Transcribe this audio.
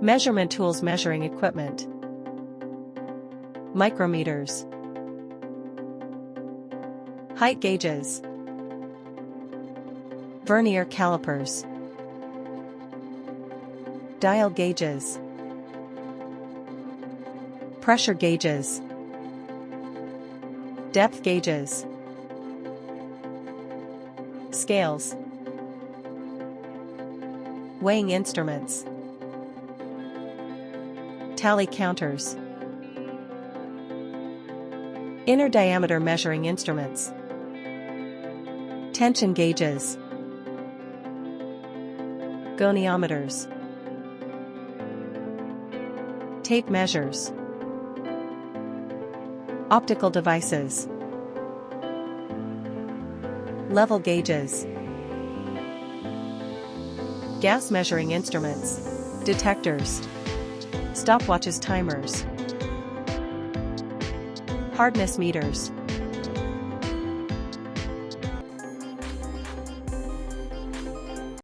Measurement tools, measuring equipment. Micrometers. Height gauges. Vernier calipers. Dial gauges. Pressure gauges. Depth gauges. Scales. Weighing instruments. Tally counters. Inner diameter measuring instruments. Tension gauges. Goniometers. Tape measures. Optical devices. Level gauges. Gas measuring instruments. Detectors. Stopwatches, timers. Hardness meters.